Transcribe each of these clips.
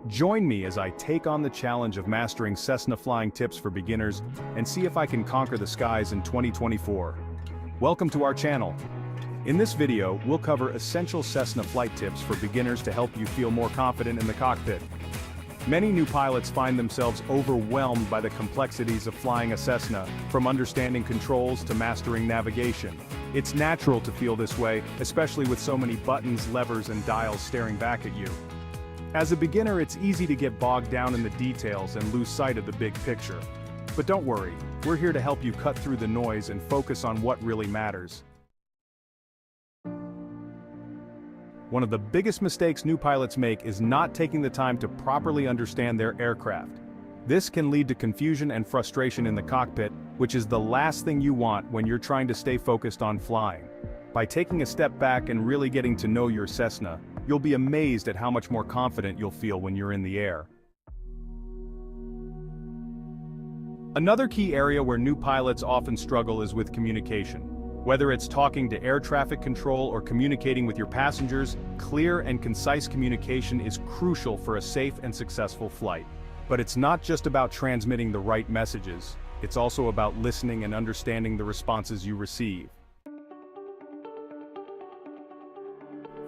Join me as I take on the challenge of mastering Cessna flying tips for beginners and see if I can conquer the skies in 2024. Welcome to our channel. In this video, we'll cover essential Cessna flight tips for beginners to help you feel more confident in the cockpit. Many new pilots find themselves overwhelmed by the complexities of flying a Cessna, from understanding controls to mastering navigation. It's natural to feel this way, especially with so many buttons, levers, and dials staring back at you. As a beginner, it's easy to get bogged down in the details and lose sight of the big picture. But don't worry, we're here to help you cut through the noise and focus on what really matters. One of the biggest mistakes new pilots make is not taking the time to properly understand their aircraft. This can lead to confusion and frustration in the cockpit, which is the last thing you want when you're trying to stay focused on flying. By taking a step back and really getting to know your Cessna, you'll be amazed at how much more confident you'll feel when you're in the air. Another key area where new pilots often struggle is with communication. Whether it's talking to air traffic control or communicating with your passengers, clear and concise communication is crucial for a safe and successful flight. But it's not just about transmitting the right messages, it's also about listening and understanding the responses you receive.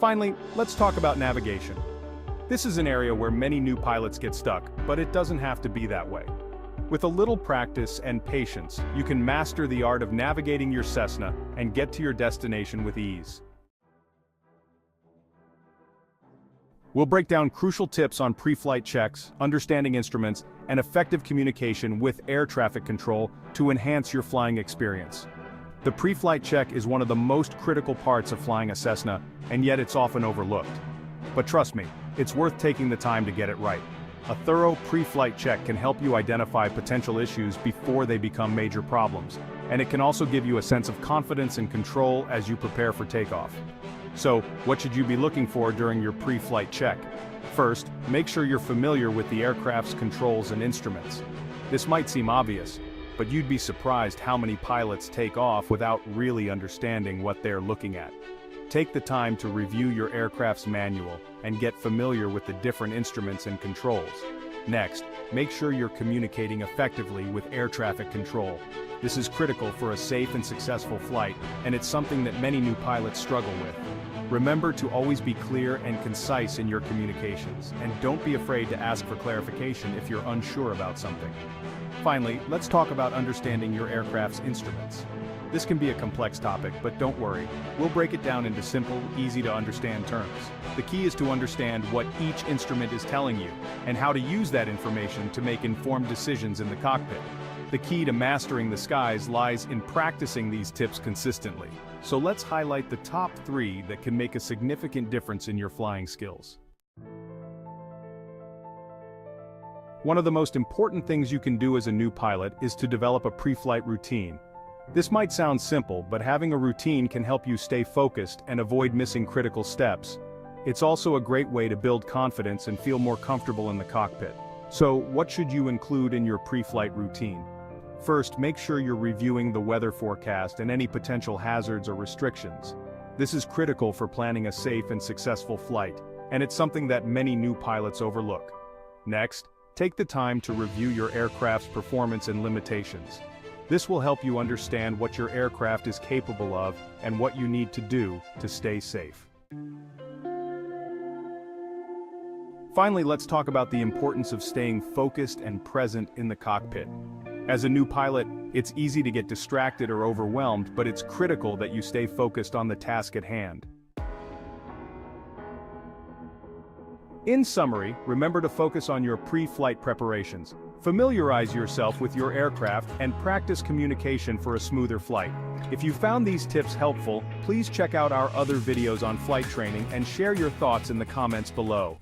Finally, let's talk about navigation. This is an area where many new pilots get stuck, but it doesn't have to be that way. With a little practice and patience, you can master the art of navigating your Cessna and get to your destination with ease. We'll break down crucial tips on pre-flight checks, understanding instruments, and effective communication with air traffic control to enhance your flying experience. The pre-flight check is one of the most critical parts of flying a Cessna, and yet it's often overlooked. But trust me, it's worth taking the time to get it right. A thorough pre-flight check can help you identify potential issues before they become major problems, and it can also give you a sense of confidence and control as you prepare for takeoff. So, what should you be looking for during your pre-flight check? First, make sure you're familiar with the aircraft's controls and instruments. This might seem obvious, but you'd be surprised how many pilots take off without really understanding what they're looking at. Take the time to review your aircraft's manual and get familiar with the different instruments and controls. Next, make sure you're communicating effectively with air traffic control. This is critical for a safe and successful flight, and it's something that many new pilots struggle with. Remember to always be clear and concise in your communications, and don't be afraid to ask for clarification if you're unsure about something. Finally, let's talk about understanding your aircraft's instruments. This can be a complex topic, but don't worry, we'll break it down into simple, easy-to-understand terms. The key is to understand what each instrument is telling you, and how to use that information to make informed decisions in the cockpit. The key to mastering the skies lies in practicing these tips consistently. So let's highlight the top 3 that can make a significant difference in your flying skills. One of the most important things you can do as a new pilot is to develop a pre-flight routine. This might sound simple, but having a routine can help you stay focused and avoid missing critical steps. It's also a great way to build confidence and feel more comfortable in the cockpit. So, what should you include in your pre-flight routine? First, make sure you're reviewing the weather forecast and any potential hazards or restrictions. This is critical for planning a safe and successful flight, and it's something that many new pilots overlook. Next, take the time to review your aircraft's performance and limitations. This will help you understand what your aircraft is capable of and what you need to do to stay safe. Finally, let's talk about the importance of staying focused and present in the cockpit. As a new pilot, it's easy to get distracted or overwhelmed, but it's critical that you stay focused on the task at hand. In summary, remember to focus on your pre-flight preparations. Familiarize yourself with your aircraft and practice communication for a smoother flight. If you found these tips helpful, please check out our other videos on flight training and share your thoughts in the comments below.